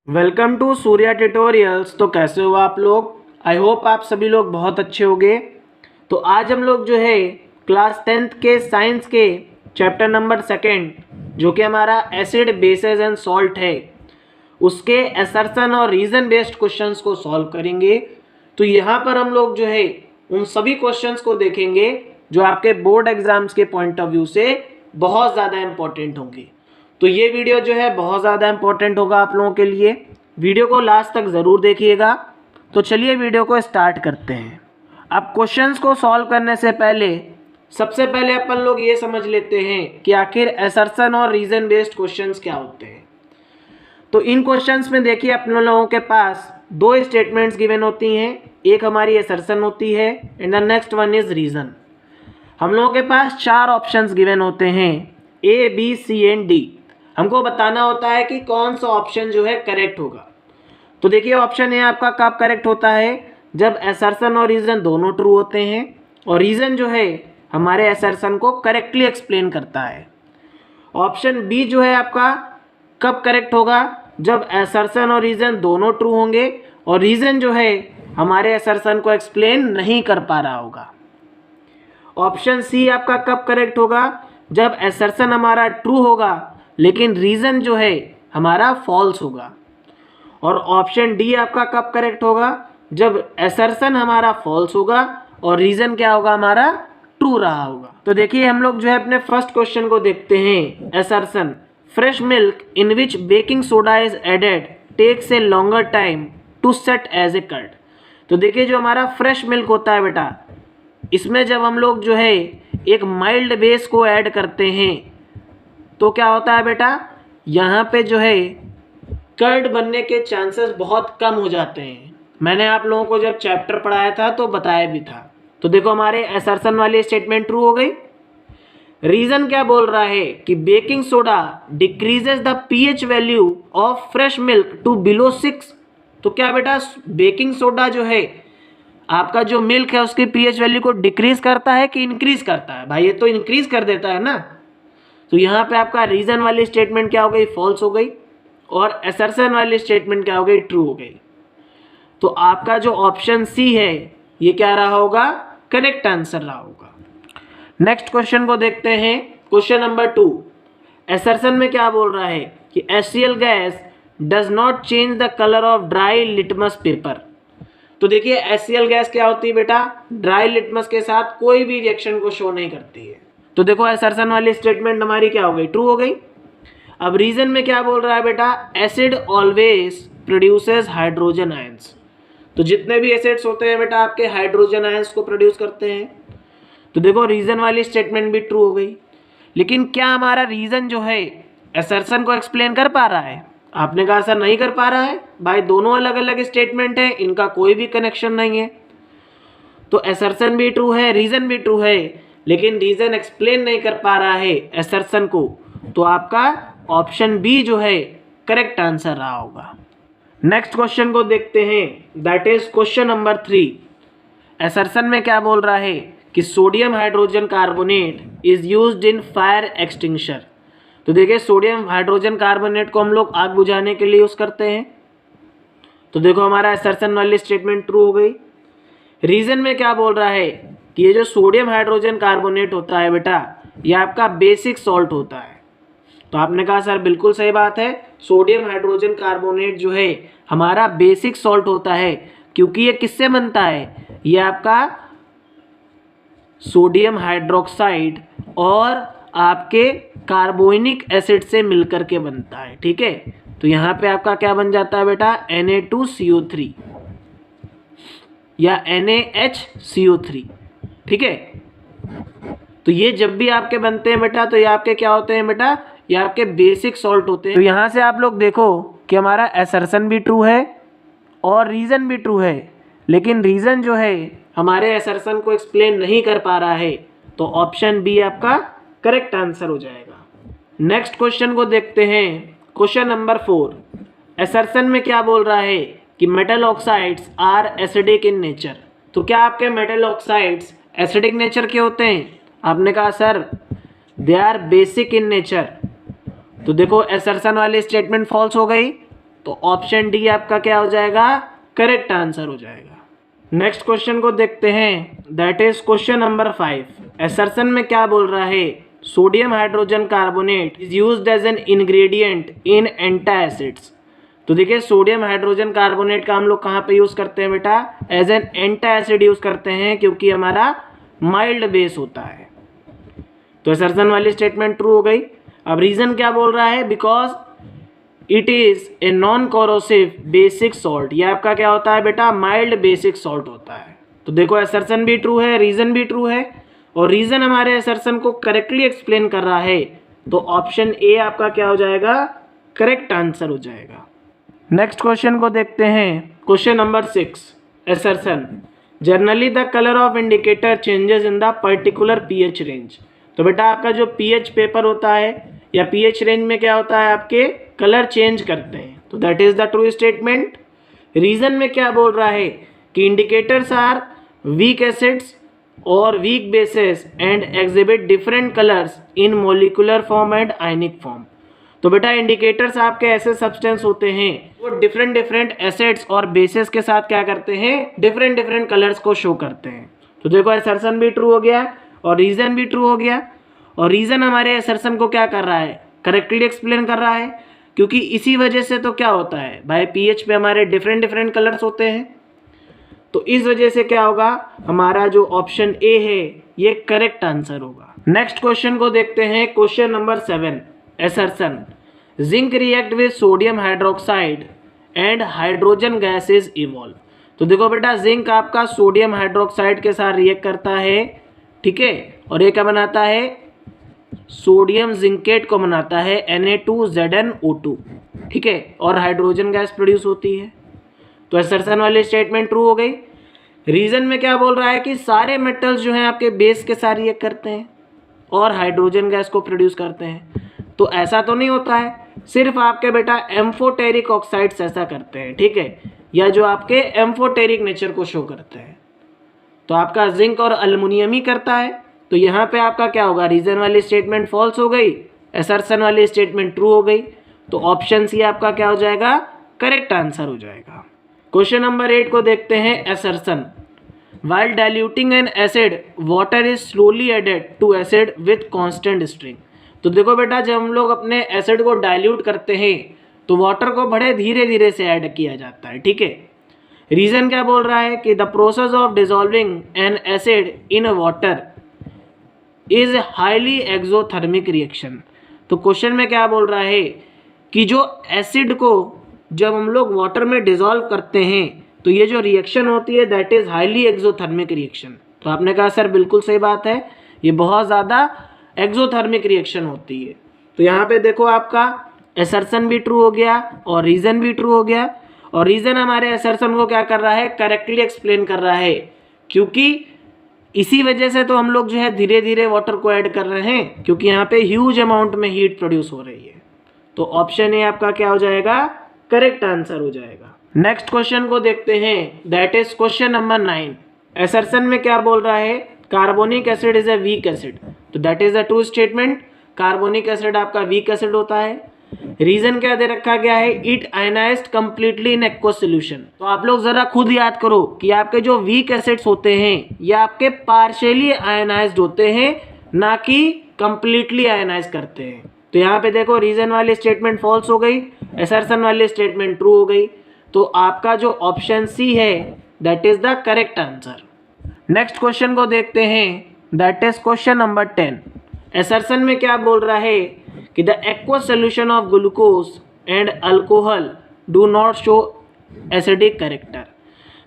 Welcome to Surya tutorials. तो कैसे हो आप लोग? आई होप आप सभी लोग बहुत अच्छे होंगे। तो आज हम लोग जो है क्लास 10th के साइंस के चैप्टर नंबर 2 जो कि हमारा एसिड बेसेस एंड सॉल्ट है, उसके असर्शन और रीज़न बेस्ड क्वेश्चंस को सॉल्व करेंगे। तो यहाँ पर हम लोग जो है उन सभी क्वेश्चंस को देखेंगे जो आपके बोर्ड एग्जाम्स के पॉइंट ऑफ व्यू से बहुत ज़्यादा इम्पोर्टेंट होंगे। तो ये वीडियो जो है बहुत ज़्यादा इम्पोर्टेंट होगा आप लोगों के लिए। वीडियो को लास्ट तक ज़रूर देखिएगा। तो चलिए वीडियो को स्टार्ट करते हैं। अब क्वेश्चंस को सॉल्व करने से पहले सबसे पहले अपन लोग ये समझ लेते हैं कि आखिर असर्शन और रीज़न बेस्ड क्वेश्चंस क्या होते हैं। तो इन क्वेश्चंस में देखिए अपने लोगों के पास दो स्टेटमेंट्स गिवन होती हैं। एक हमारी असर्शन होती है and the next one is reason. हम लोगों के पास 4 ऑप्शंस गिवन होते हैं, A B C and D. हमको बताना होता है कि कौन सा ऑप्शन जो है करेक्ट होगा। तो देखिए ऑप्शन ए आपका कब करेक्ट होता है, जब असर्शन और रीज़न दोनों ट्रू होते हैं और रीज़न जो है हमारे असर्शन को करेक्टली एक्सप्लेन करता है। ऑप्शन बी जो है आपका कब करेक्ट होगा, जब असर्शन और रीज़न दोनों ट्रू होंगे और रीज़न जो है हमारे असर्शन को एक्सप्लेन नहीं कर पा रहा होगा। ऑप्शन सी आपका कब करेक्ट होगा, जब असर्शन हमारा ट्रू होगा लेकिन रीज़न जो है हमारा फॉल्स होगा। और ऑप्शन डी आपका कब करेक्ट होगा, जब असर्शन हमारा फॉल्स होगा और रीज़न क्या होगा हमारा ट्रू रहा होगा। तो देखिए हम लोग जो है अपने फर्स्ट क्वेश्चन को देखते हैं। Assertion, fresh milk in which baking soda is added takes a longer time to set as a curd. तो देखिए जो हमारा फ्रेश मिल्क होता है बेटा, इसमें जब हम लोग जो है एक माइल्ड बेस को ऐड करते हैं तो क्या होता है बेटा, यहाँ पे जो है कर्ड बनने के चांसेस बहुत कम हो जाते हैं। मैंने आप लोगों को जब चैप्टर पढ़ाया था तो बताया भी था। तो देखो हमारे असर्शन वाली स्टेटमेंट ट्रू हो गई। रीज़न क्या बोल रहा है कि baking soda decreases the pH value of fresh milk to below 6। तो क्या बेटा बेकिंग सोडा जो है आपका जो मिल्क है उसकी पीएच वैल्यू को डिक्रीज करता है कि इंक्रीज करता है? भाई ये तो इंक्रीज कर देता है ना। तो यहाँ पे आपका रीज़न वाली स्टेटमेंट क्या हो गई, फॉल्स हो गई, और असर्शन वाली स्टेटमेंट क्या हो गई, ट्रू हो गई। तो आपका जो ऑप्शन सी है ये क्या रहा होगा, करेक्ट आंसर रहा होगा। नेक्स्ट क्वेश्चन को देखते हैं, क्वेश्चन नंबर 2। असर्शन में क्या बोल रहा है कि HCl gas does not change the colour of dry litmus paper. तो देखिए HCl गैस क्या होती है बेटा, ड्राई लिटमस के साथ कोई भी रिएक्शन को शो नहीं करती है। तो देखो असर्शन वाली स्टेटमेंट हमारी क्या हो गई, ट्रू हो गई। अब रीजन में क्या बोल रहा है बेटा, acid always produces hydrogen ions. तो जितने भी एसिड्स होते हैं बेटा आपके हाइड्रोजन आयंस को प्रोड्यूस करते हैं। तो देखो रीजन वाली स्टेटमेंट भी ट्रू हो गई। लेकिन क्या हमारा रीजन जो है असर्शन को एक्सप्लेन कर पा रहा है? आपने कहा सर नहीं कर पा रहा है। भाई दोनों अलग अलग स्टेटमेंट है, इनका कोई भी कनेक्शन नहीं है। तो असर्शन भी ट्रू है, रीजन भी ट्रू है, लेकिन रीजन एक्सप्लेन नहीं कर पा रहा है असर्शन को। तो आपका ऑप्शन बी जो है करेक्ट आंसर रहा होगा। नेक्स्ट क्वेश्चन को देखते हैं, that is question number 3। Assertion में क्या बोल रहा है कि sodium hydrogen carbonate is used in fire extinguisher. तो देखिए सोडियम हाइड्रोजन कार्बोनेट को हम लोग आग बुझाने के लिए यूज करते हैं। तो देखो हमारा असर्शन वाली स्टेटमेंट ट्रू हो गई। रीजन में क्या बोल रहा है कि ये जो सोडियम हाइड्रोजन कार्बोनेट होता है बेटा ये आपका बेसिक सॉल्ट होता है। तो आपने कहा सर बिल्कुल सही बात है, सोडियम हाइड्रोजन कार्बोनेट जो है हमारा बेसिक सॉल्ट होता है, क्योंकि ये किससे बनता है, ये आपका सोडियम हाइड्रोक्साइड और आपके कार्बोनिक एसिड से मिलकर के बनता है। ठीक है, तो यहाँ पे आपका क्या बन जाता है बेटा, Na2CO3 या NaHCO3। ठीक है, तो ये जब भी आपके बनते हैं बेटा तो ये आपके क्या होते हैं बेटा, ये आपके बेसिक सॉल्ट होते हैं। तो यहाँ से आप लोग देखो कि हमारा असर्शन भी ट्रू है और रीज़न भी ट्रू है, लेकिन रीज़न जो है हमारे असर्शन को एक्सप्लेन नहीं कर पा रहा है। तो ऑप्शन बी आपका करेक्ट आंसर हो जाएगा। नेक्स्ट क्वेश्चन को देखते हैं, क्वेश्चन नंबर 4। असर्शन में क्या बोल रहा है कि metal oxides are acidic in nature. तो क्या आपके मेटल ऑक्साइड्स एसिडिक नेचर के होते हैं? आपने कहा sir they are basic in nature. तो देखो असर्शन वाली स्टेटमेंट फॉल्स हो गई। तो ऑप्शन डी आपका क्या हो जाएगा, करेक्ट आंसर हो जाएगा। नेक्स्ट क्वेश्चन को देखते हैं, that is question number 5। Assertion में क्या बोल रहा है, sodium hydrogen carbonate is used as an ingredient in antacids. तो देखिए सोडियम हाइड्रोजन कार्बोनेट का हम लोग कहाँ पे यूज़ करते हैं बेटा, एज एन एंटासिड यूज़ करते हैं, क्योंकि हमारा माइल्ड बेस होता है। तो असर्शन वाली स्टेटमेंट ट्रू हो गई। अब रीज़न क्या बोल रहा है, because it is a non corrosive basic salt. ये आपका क्या होता है बेटा, माइल्ड बेसिक सॉल्ट होता है। तो देखो असर्शन भी ट्रू है, रीज़न भी ट्रू है, और रीज़न हमारे असर्शन को करेक्टली एक्सप्लेन कर रहा है, तो ऑप्शन ए आपका क्या हो जाएगा, करेक्ट आंसर हो जाएगा। नेक्स्ट क्वेश्चन को देखते हैं, question number 6। Assertion, generally the colour of indicator changes in the particular pH range. तो बेटा आपका जो पीएच पेपर होता है या पीएच रेंज में क्या होता है, आपके कलर चेंज करते हैं। तो that is the true statement. Reason में क्या बोल रहा है कि इंडिकेटर्स आर वीक एसिड्स और weak bases and exhibit different colours in molecular form and ionic form. तो बेटा इंडिकेटर्स आपके ऐसे सब्सटेंस होते हैं वो डिफरेंट डिफरेंट एसिड्स और बेसेस के साथ क्या करते हैं, डिफरेंट डिफरेंट कलर्स को शो करते हैं। तो देखो असर्शन भी ट्रू हो गया और रीजन भी ट्रू हो गया, और रीजन हमारे असर्शन को क्या कर रहा है, करेक्टली एक्सप्लेन कर रहा है, क्योंकि इसी वजह से तो क्या होता है भाई, पीएच पे हमारे डिफरेंट डिफरेंट कलर्स होते हैं। तो इस वजह से क्या होगा, हमारा जो ऑप्शन ए है ये करेक्ट आंसर होगा। नेक्स्ट क्वेश्चन को देखते हैं, question number 7। Assertion, zinc react with sodium hydroxide and hydrogen gases evolve. तो देखो बेटा जिंक आपका सोडियम हाइड्रोक्साइड के साथ रिएक्ट करता है, ठीक है, और ये क्या बनाता है, सोडियम जिंकेट को बनाता है Na2ZnO2, ठीक है, और हाइड्रोजन गैस प्रोड्यूस होती है। तो असर्शन वाली स्टेटमेंट ट्रू हो गई। रीजन में क्या बोल रहा है कि सारे मेटल्स जो हैं आपके बेस के साथ रिएक्ट करते हैं और हाइड्रोजन गैस को प्रोड्यूस करते हैं। तो ऐसा तो नहीं होता है, सिर्फ आपके बेटा एम्फोटेरिक ऑक्साइड्स ऐसा करते हैं, ठीक है, या जो आपके एम्फोटेरिक नेचर को शो करते हैं। तो आपका जिंक और अल्युमिनियम ही करता है। तो यहाँ पे आपका क्या होगा, रीजन वाली स्टेटमेंट फॉल्स हो गई, असर्शन वाली स्टेटमेंट ट्रू हो गई। तो ऑप्शन सी आपका क्या हो जाएगा, करेक्ट आंसर हो जाएगा। क्वेश्चन नंबर 8 को देखते हैं। Assertion, while diluting an acid water is slowly added to acid with constant strength. तो देखो बेटा जब हम लोग अपने एसिड को डाइल्यूट करते हैं तो वाटर को बड़े धीरे धीरे से ऐड किया जाता है, ठीक है। रीजन क्या बोल रहा है कि the process of dissolving N acid in water is highly exothermic reaction. तो क्वेश्चन में क्या बोल रहा है कि जो एसिड को जब हम लोग वाटर में डिसॉल्व करते हैं तो ये जो रिएक्शन होती है that is highly exothermic reaction. तो आपने कहा सर बिल्कुल सही बात है, ये बहुत ज़्यादा एक्सोथर्मिक रिएक्शन होती है। तो यहाँ पे देखो आपका असर्शन भी ट्रू हो गया और रीज़न भी ट्रू हो गया, और रीज़न हमारे असर्शन को क्या कर रहा है, करेक्टली एक्सप्लेन कर रहा है, क्योंकि इसी वजह से तो हम लोग जो है धीरे धीरे वाटर को ऐड कर रहे हैं, क्योंकि यहाँ पे ह्यूज अमाउंट में हीट प्रोड्यूस हो रही है। तो ऑप्शन ए आपका क्या हो जाएगा, करेक्ट आंसर हो जाएगा। नेक्स्ट क्वेश्चन को देखते हैं, that is question number 9। Assertion में क्या बोल रहा है, carbonic acid is a weak acid. तो that is the true statement, carbonic acid आपका वीक एसिड होता है। रीजन क्या दे रखा गया है, it ionised completely in aqueous solution. तो आप लोग जरा खुद याद करो कि आपके जो वीक एसिड्स होते हैं ये आपके पार्शियली आयनाइज्ड होते हैं, ना कि कंप्लीटली आयनाइज करते हैं। तो यहाँ पे देखो रीजन वाली स्टेटमेंट फॉल्स हो गई, असर्शन वाली स्टेटमेंट ट्रू हो गई। तो आपका जो ऑप्शन सी है that is the correct answer. Next question को देखते हैं, that is question number 10। Assertion में क्या बोल रहा है कि the aqueous solution of glucose and alcohol do not show acidic character.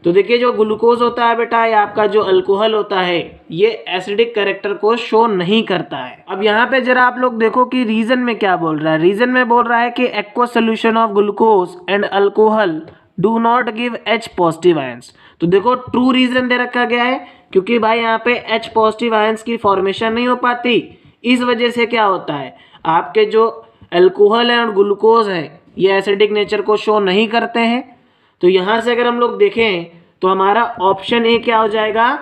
तो देखिए जो ग्लूकोज होता है बेटा या आपका जो अल्कोहल होता है ये एसिडिक कैरेक्टर को शो नहीं करता है। अब यहाँ पे जरा आप लोग देखो कि रीजन में क्या बोल रहा है। रीजन में बोल रहा है कि aqueous solution of glucose and alcohol do not give H positive ions. तो देखो ट्रू रीजन दे रखा गया है, क्योंकि भाई यहाँ पे H पॉजिटिव आयंस की फॉर्मेशन नहीं हो पाती। इस वजह से क्या होता है, आपके जो अल्कोहल है और ग्लूकोज है ये एसिडिक नेचर को शो नहीं करते हैं। तो यहाँ से अगर हम लोग देखें तो हमारा ऑप्शन ए क्या हो जाएगा,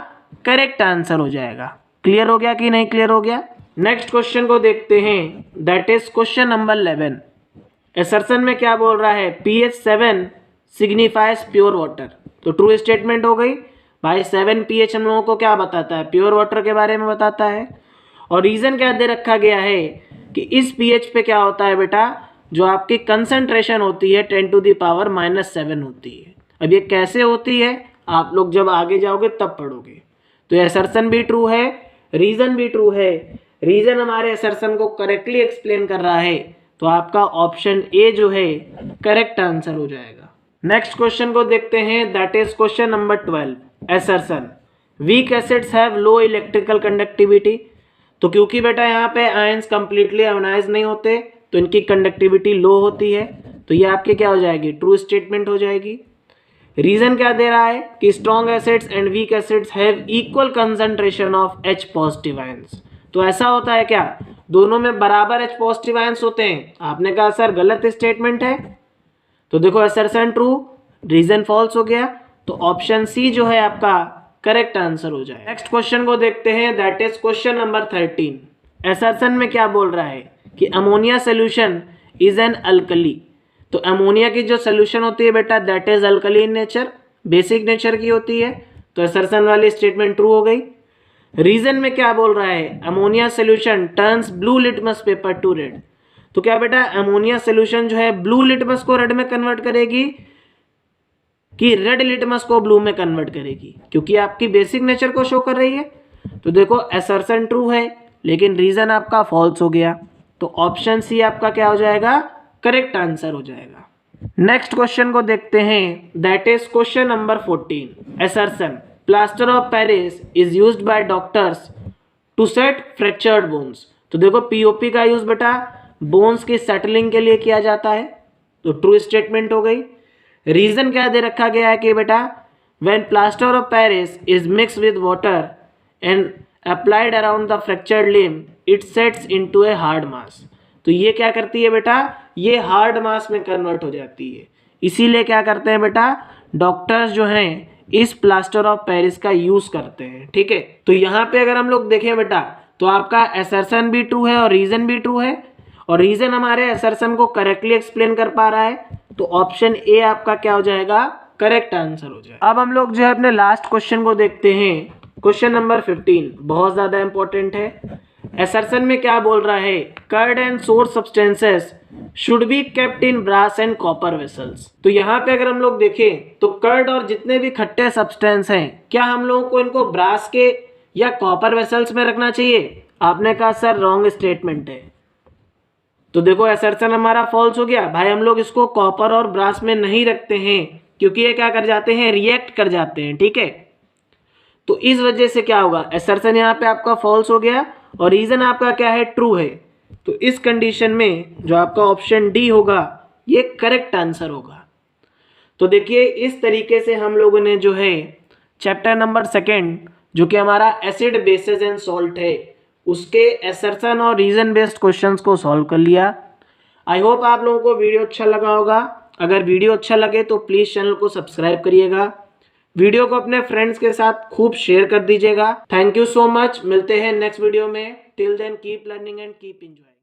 करेक्ट आंसर हो जाएगा। क्लियर हो गया कि नहीं क्लियर हो गया। नेक्स्ट क्वेश्चन को देखते हैं, that is question number 11। Assertion में क्या बोल रहा है, pH 7 सिग्निफाइज प्योर वाटर। तो ट्रू स्टेटमेंट हो गई भाई। 7 pH हम लोगों को क्या बताता है, प्योर वाटर के बारे में बताता है। और रीज़न क्या दे रखा गया है कि इस pH पे क्या होता है बेटा, जो आपकी कंसंट्रेशन होती है 10⁻⁻7 होती है। अब ये कैसे होती है आप लोग जब आगे जाओगे तब पढ़ोगे। तो ये असर्शन भी ट्रू है, रीज़न भी ट्रू है। रीज़न हमारे असर्शन को करेक्टली एक्सप्लेन कर रहा है, तो आपका ऑप्शन ए जो है करेक्ट आंसर हो जाएगा। नेक्स्ट क्वेश्चन को देखते हैं, that is question number 12। Assertion, weak acids have low electrical conductivity. तो क्योंकि बेटा यहाँ पे आयंस कंप्लीटली आयोनाइज नहीं होते तो इनकी कंडक्टिविटी लो होती है, तो ये आपके क्या हो जाएगी, ट्रू स्टेटमेंट हो जाएगी। रीजन क्या दे रहा है कि strong acids and weak acids have equal concentration of H positive ions. तो ऐसा होता है क्या, दोनों में बराबर H पॉजिटिव आयंस होते हैं। आपने कहा सर गलत स्टेटमेंट है, तो देखो असर्शन ट्रू, रीजन फॉल्स हो गया, तो ऑप्शन सी जो है आपका करेक्ट आंसर हो जाए। नेक्स्ट क्वेश्चन को देखते हैं, that is question number 13। Assertion में क्या बोल रहा है कि ammonia solution is an alkali. तो अमोनिया की जो सोल्यूशन होती है बेटा that is alkali in nature, basic nature की होती है। तो असर्शन वाली स्टेटमेंट ट्रू हो गई। रीजन में क्या बोल रहा है, ammonia solution turns blue litmus paper two red. तो क्या बेटा अमोनिया सोल्यूशन जो है ब्लू लिटमस को रेड में कन्वर्ट करेगी कि रेड लिटमस को ब्लू में कन्वर्ट करेगी, क्योंकि आपकी बेसिक नेचर को शो कर रही है। तो देखो असर्शन ट्रू है लेकिन रीजन आपका फॉल्स हो गया, तो ऑप्शन सी आपका क्या हो जाएगा, करेक्ट आंसर हो जाएगा। नेक्स्ट क्वेश्चन को देखते हैं, that is question number 14। Assertion, plaster of Paris is used by doctors to set fractured bones. तो देखो पीओपी का यूज बेटा बोन्स की सेटलिंग के लिए किया जाता है, तो ट्रू स्टेटमेंट हो गई। रीजन क्या दे रखा गया है कि बेटा when plaster of Paris is mix with water and applied around the fractured limb it sets into a hard mass. तो ये क्या करती है बेटा, ये हार्ड मास में कन्वर्ट हो जाती है। इसीलिए क्या करते हैं बेटा डॉक्टर्स जो हैं इस प्लास्टर ऑफ पेरिस का यूज करते हैं, ठीक है। तो यहाँ पे अगर हम लोग देखें बेटा तो आपका असर्शन भी ट्रू है और रीजन भी ट्रू है, और रीजन हमारे असर्शन को करेक्टली एक्सप्लेन कर पा रहा है, तो ऑप्शन ए आपका क्या हो जाएगा, करेक्ट आंसर हो जाएगा। अब हम लोग जो है अपने लास्ट क्वेश्चन को देखते हैं, क्वेश्चन नंबर 15 बहुत ज्यादा इंपॉर्टेंट है। असर्शन में क्या बोल रहा है, curd and sour substances should be kept in brass and copper vessels. तो यहाँ पे अगर हम लोग देखें तो कर्ड और जितने भी खट्टे सब्सटेंस हैं क्या हम लोगों को इनको ब्रास के या कॉपर वेसल्स में रखना चाहिए। आपने कहा सर रॉन्ग स्टेटमेंट है, तो देखो असर्शन हमारा फॉल्स हो गया भाई। हम लोग इसको कॉपर और ब्रास में नहीं रखते हैं क्योंकि ये क्या कर जाते हैं, रिएक्ट कर जाते हैं, ठीक है। तो इस वजह से क्या होगा, असर्शन यहाँ पे आपका फॉल्स हो गया और रीजन आपका क्या है, ट्रू है। तो इस कंडीशन में जो आपका ऑप्शन डी होगा ये करेक्ट आंसर होगा। तो देखिए इस तरीके से हम लोगों ने जो है चैप्टर नंबर 2 जो कि हमारा एसिड बेसिस एंड सॉल्ट है उसके असर्शन और रीजन बेस्ड क्वेश्चंस को सॉल्व कर लिया। आई होप आप लोगों को वीडियो अच्छा लगा होगा। अगर वीडियो अच्छा लगे तो प्लीज़ चैनल को सब्सक्राइब करिएगा, वीडियो को अपने फ्रेंड्स के साथ खूब शेयर कर दीजिएगा। थैंक यू सो मच, मिलते हैं नेक्स्ट वीडियो में। Till then keep learning and keep enjoy.